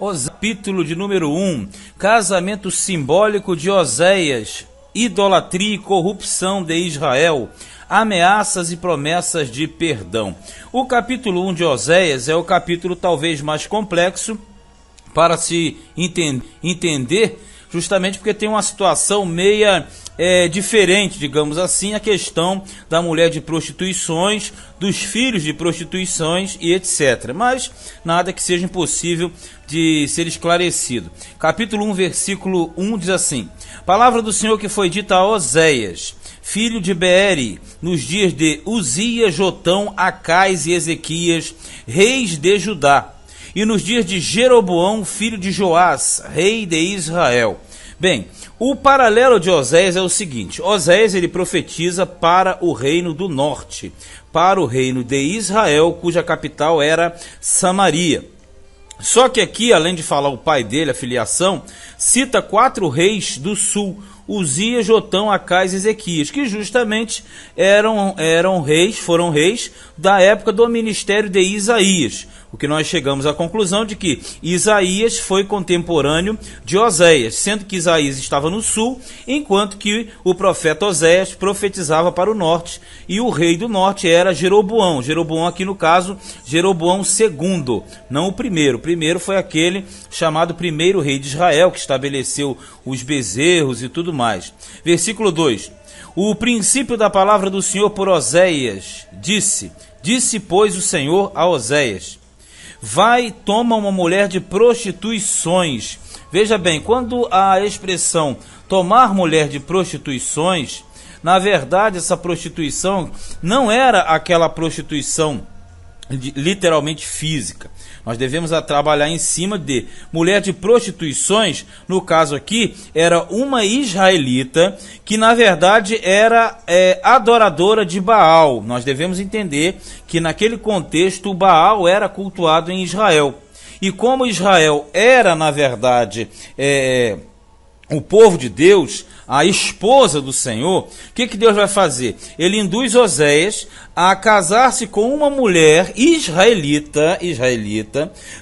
Capítulo de número 1, casamento simbólico de Oséias, idolatria e corrupção de Israel, ameaças e promessas de perdão. O capítulo 1 de Oséias é o capítulo talvez mais complexo para se entender, justamente porque tem uma situação meia diferente, digamos assim, a questão da mulher de prostituições, dos filhos de prostituições e etc. Mas nada que seja impossível de ser esclarecido. Capítulo 1, versículo 1 diz assim: palavra do Senhor que foi dita a Oséias, filho de Beeri, nos dias de Uzias, Jotão, Acais e Ezequias, reis de Judá, e nos dias de Jeroboão, filho de Joás, rei de Israel. Bem, o paralelo de Oséias é o seguinte: Oséias ele profetiza para o reino do norte, para o reino de Israel, cuja capital era Samaria. Só que aqui, além de falar o pai dele, a filiação, cita 4 reis do sul: Uzias, Jotão, Acais e Ezequias, que justamente foram reis da época do ministério de Isaías. O que nós chegamos à conclusão de que Isaías foi contemporâneo de Oséias, sendo que Isaías estava no sul, enquanto que o profeta Oséias profetizava para o norte, e o rei do norte era Jeroboão. Jeroboão aqui no caso, Jeroboão II, não o primeiro. O primeiro foi aquele chamado primeiro rei de Israel, que estabeleceu os bezerros e tudo mais. Versículo 2. O princípio da palavra do Senhor por Oséias disse, pois o Senhor a Oséias: vai, toma uma mulher de prostituições. Veja bem, quando a expressão tomar mulher de prostituições, na verdade essa prostituição não era aquela prostituição literalmente física. Nós devemos trabalhar em cima de mulher de prostituições. No caso aqui, era uma israelita que na verdade era adoradora de Baal. Nós devemos entender que naquele contexto o Baal era cultuado em Israel. E como Israel era na verdade o povo de Deus, a esposa do Senhor, o que Deus vai fazer? Ele induz Oséias a casar-se com uma mulher israelita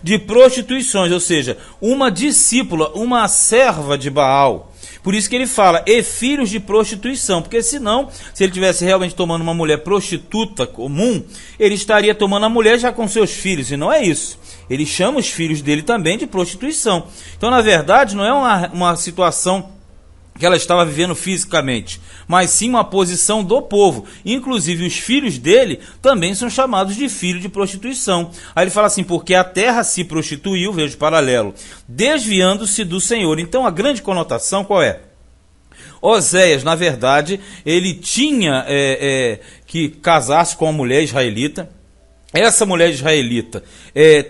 de prostituições, ou seja, uma discípula, uma serva de Baal. Por isso que ele fala, e filhos de prostituição, porque senão, se ele estivesse realmente tomando uma mulher prostituta comum, ele estaria tomando a mulher já com seus filhos, e não é isso. Ele chama os filhos dele também de prostituição. Então, na verdade, não é uma situação que ela estava vivendo fisicamente, mas sim uma posição do povo. Inclusive, os filhos dele também são chamados de filho de prostituição. Aí ele fala assim, porque a terra se prostituiu, veja o paralelo, desviando-se do Senhor. Então, a grande conotação qual é? Oséias, na verdade, ele tinha que casar-se com uma mulher israelita. Essa mulher israelita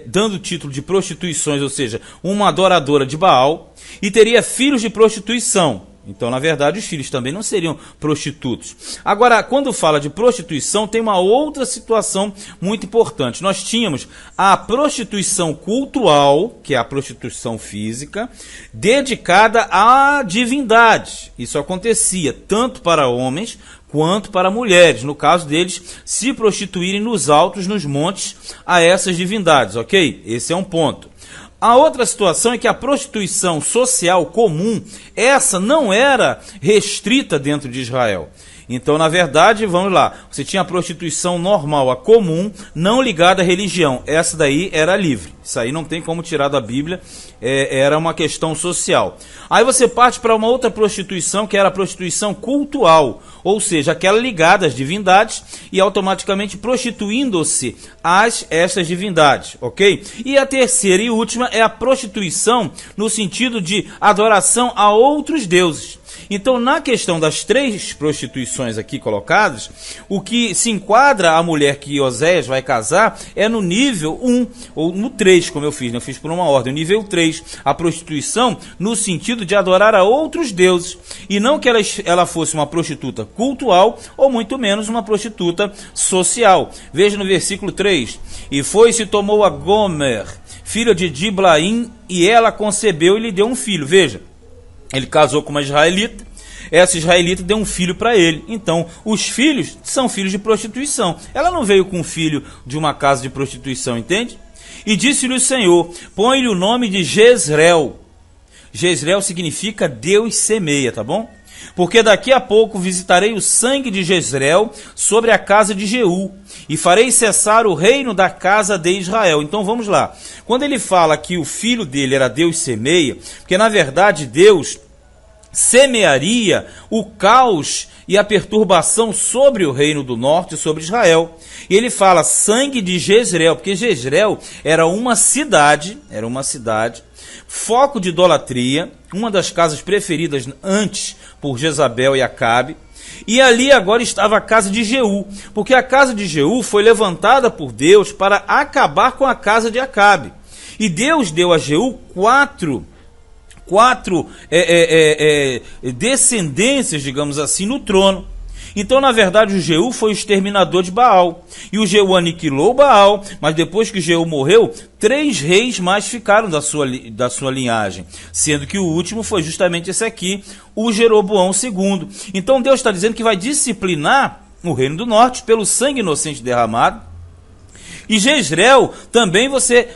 dando o título de prostituições, ou seja, uma adoradora de Baal, e teria filhos de prostituição. Então, na verdade, os filhos também não seriam prostitutos. Agora, quando fala de prostituição, tem uma outra situação muito importante. Nós tínhamos a prostituição cultural, que é a prostituição física, dedicada à divindade. Isso acontecia tanto para homens quanto para mulheres, no caso deles se prostituírem nos altos, nos montes, a essas divindades, ok? Esse é um ponto. A outra situação é que a prostituição social comum, essa não era restrita dentro de Israel. Então, na verdade, vamos lá, você tinha a prostituição normal, a comum, não ligada à religião. Essa daí era livre. Isso aí não tem como tirar da Bíblia, era uma questão social. Aí você parte para uma outra prostituição, que era a prostituição cultual, ou seja, aquela ligada às divindades e automaticamente prostituindo-se essas divindades, ok? E a terceira e última é a prostituição no sentido de adoração a outros deuses. Então, na questão das 3 prostituições aqui colocadas, o que se enquadra a mulher que Oséias vai casar é no nível 1, ou no 3, como eu fiz por uma ordem, o nível 3, a prostituição no sentido de adorar a outros deuses, e não que ela fosse uma prostituta cultual, ou muito menos uma prostituta social. Veja no versículo 3, e foi-se tomou a Gomer, filha de Diblaim, e ela concebeu e lhe deu um filho. Veja, ele casou com uma israelita, essa israelita deu um filho para ele. Então, os filhos são filhos de prostituição. Ela não veio com um filho de uma casa de prostituição, entende? E disse-lhe o Senhor: põe-lhe o nome de Jezreel. Jezreel significa Deus semeia, tá bom? Porque daqui a pouco visitarei o sangue de Jezreel sobre a casa de Jeú, e farei cessar o reino da casa de Israel. Então vamos lá. Quando ele fala que o filho dele era Deus semeia, porque na verdade Deus semearia o caos e a perturbação sobre o reino do norte, sobre Israel. E ele fala sangue de Jezreel, porque Jezreel era uma cidade, foco de idolatria, uma das casas preferidas antes por Jezabel e Acabe. E ali agora estava a casa de Jeú, porque a casa de Jeú foi levantada por Deus para acabar com a casa de Acabe. E Deus deu a Jeú quatro descendências, digamos assim, no trono. Então, na verdade, o Jeú foi o exterminador de Baal. E o Jeú aniquilou Baal, mas depois que Jeú morreu, 3 reis mais ficaram da sua linhagem, sendo que o último foi justamente esse aqui, o Jeroboão II. Então, Deus está dizendo que vai disciplinar o reino do norte pelo sangue inocente derramado. E Jezreel também você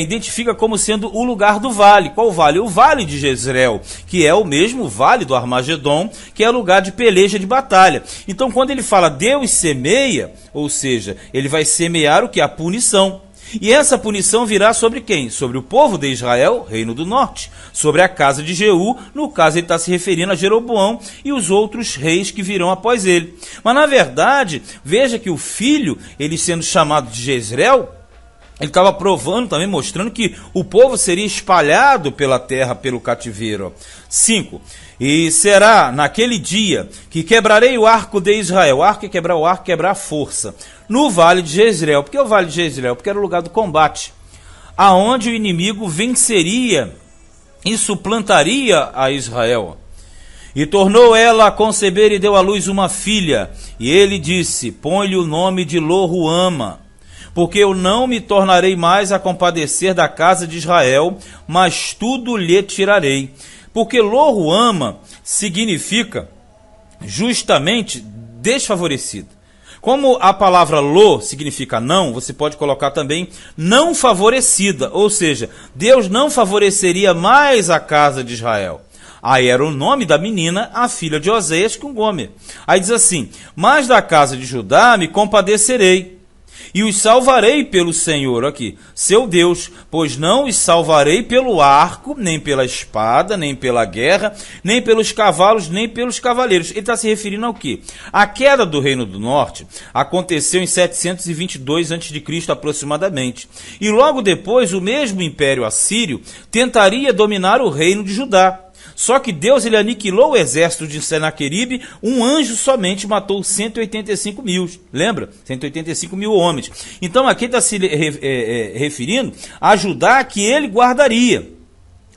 identifica como sendo o lugar do vale. Qual vale? O vale de Jezreel, que é o mesmo vale do Armagedon, que é lugar de peleja, de batalha. Então, quando ele fala Deus semeia, ou seja, ele vai semear o que? A punição. E essa punição virá sobre quem? Sobre o povo de Israel, reino do norte. Sobre a casa de Jeú, no caso ele está se referindo a Jeroboão e os outros reis que virão após ele. Mas na verdade, veja que o filho, ele sendo chamado de Jezreel, ele estava provando também, mostrando que o povo seria espalhado pela terra, pelo cativeiro. 5. E será naquele dia que quebrarei o arco de Israel. O arco é quebrar o arco, quebrar a força. No vale de Jezreel. Por que o vale de Jezreel? Porque era o lugar do combate, aonde o inimigo venceria e suplantaria a Israel. E tornou ela a conceber e deu à luz uma filha. E ele disse: põe-lhe o nome de Lo-ruama, porque eu não me tornarei mais a compadecer da casa de Israel, mas tudo lhe tirarei. Porque Lo-ruama significa justamente desfavorecido. Como a palavra Lo significa não, você pode colocar também não favorecida, ou seja, Deus não favoreceria mais a casa de Israel. Aí era o nome da menina, a filha de Oséias com Gomer. Aí diz assim: mas da casa de Judá me compadecerei, e os salvarei pelo Senhor, aqui, seu Deus, pois não os salvarei pelo arco, nem pela espada, nem pela guerra, nem pelos cavalos, nem pelos cavaleiros. Ele está se referindo ao quê? A queda do Reino do Norte aconteceu em 722 a.C. aproximadamente. E logo depois o mesmo Império Assírio tentaria dominar o reino de Judá. Só que Deus ele aniquilou o exército de Senaqueribe, um anjo somente matou 185 mil, lembra? 185 mil homens. Então aqui está se referindo a Judá que ele guardaria.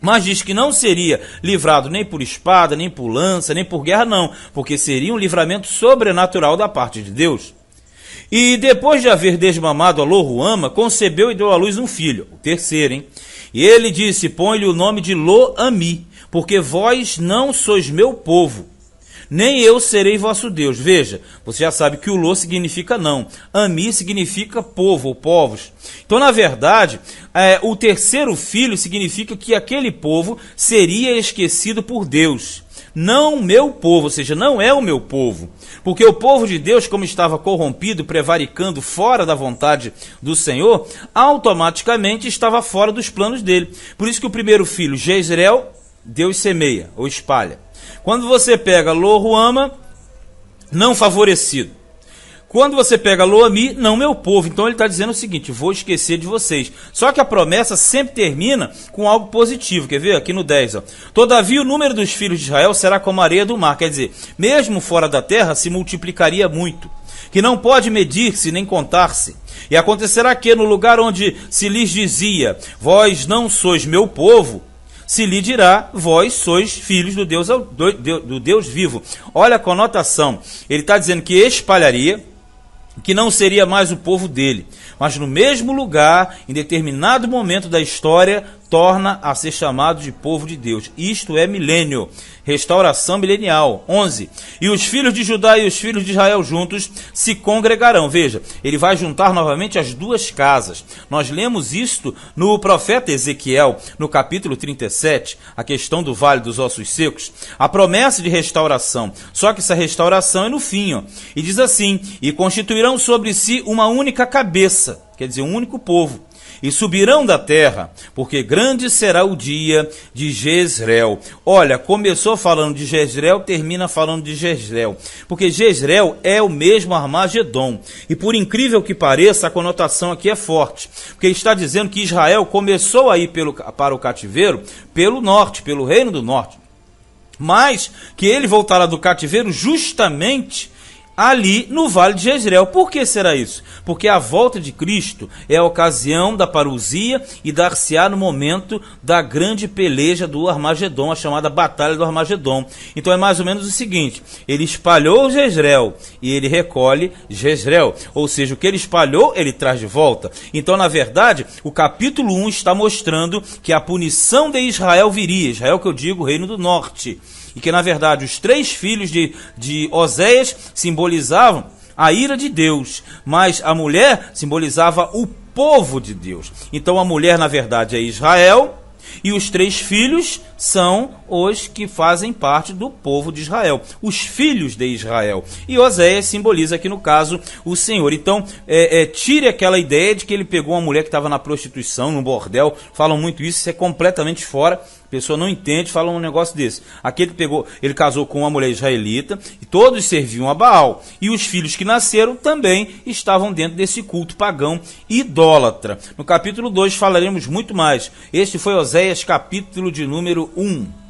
Mas diz que não seria livrado nem por espada, nem por lança, nem por guerra, não. Porque seria um livramento sobrenatural da parte de Deus. E depois de haver desmamado a Lo-ruama, concebeu e deu à luz um filho, o terceiro, hein? E ele disse: põe-lhe o nome de Lo-ami, porque vós não sois meu povo, nem eu serei vosso Deus. Veja, você já sabe que o Lo significa não, Ami significa povo ou povos. Então, na verdade, o terceiro filho significa que aquele povo seria esquecido por Deus. Não meu povo, ou seja, não é o meu povo. Porque o povo de Deus, como estava corrompido, prevaricando fora da vontade do Senhor, automaticamente estava fora dos planos dele. Por isso que o primeiro filho, Jezreel, Deus semeia ou espalha. Quando você pega Lo-ruama, não favorecido. Quando você pega Lo-ami, não meu povo. Então ele está dizendo o seguinte: vou esquecer de vocês. Só que a promessa sempre termina com algo positivo. Quer ver? Aqui no 10. Ó. Todavia o número dos filhos de Israel será como a areia do mar. Quer dizer, mesmo fora da terra se multiplicaria muito, que não pode medir-se nem contar-se. E acontecerá que no lugar onde se lhes dizia: vós não sois meu povo, se lhe dirá: vós sois filhos do Deus vivo. Olha a conotação. Ele está dizendo que espalharia, que não seria mais o povo dele, mas no mesmo lugar, em determinado momento da história, torna a ser chamado de povo de Deus. Isto é milênio, restauração milenial. 11. E os filhos de Judá e os filhos de Israel juntos se congregarão. Veja, ele vai juntar novamente as duas casas. Nós lemos isto no profeta Ezequiel, no capítulo 37, a questão do Vale dos Ossos Secos, a promessa de restauração. Só que essa restauração é no fim, ó. E diz assim: e constituirão sobre si uma única cabeça, quer dizer, um único povo, e subirão da terra, porque grande será o dia de Jezreel. Olha, começou falando de Jezreel, termina falando de Jezreel, porque Jezreel é o mesmo Armagedon, e por incrível que pareça, a conotação aqui é forte, porque ele está dizendo que Israel começou a ir para o cativeiro pelo norte, pelo reino do norte, mas que ele voltará do cativeiro justamente ali no Vale de Jezreel. Por que será isso? Porque a volta de Cristo é a ocasião da parousia e dar-se-á no momento da grande peleja do Armagedon, a chamada Batalha do Armagedon. Então é mais ou menos o seguinte: ele espalhou Jezreel e ele recolhe Jezreel, ou seja, o que ele espalhou, ele traz de volta. Então, na verdade, o capítulo 1 está mostrando que a punição de Israel viria, Israel que eu digo, Reino do Norte, e que, na verdade, os 3 filhos de Oséias simbolizavam a ira de Deus, mas a mulher simbolizava o povo de Deus. Então, a mulher, na verdade, é Israel, e os 3 filhos são os que fazem parte do povo de Israel, os filhos de Israel. E Oséias simboliza aqui, no caso, o Senhor. Então, tire aquela ideia de que ele pegou uma mulher que estava na prostituição, no bordel. Falam muito isso é completamente fora. A pessoa não entende, fala um negócio desse. Aqui ele casou com uma mulher israelita, e todos serviam a Baal. E os filhos que nasceram também estavam dentro desse culto pagão idólatra. No capítulo 2 falaremos muito mais. Este foi Oséias, capítulo de número 1.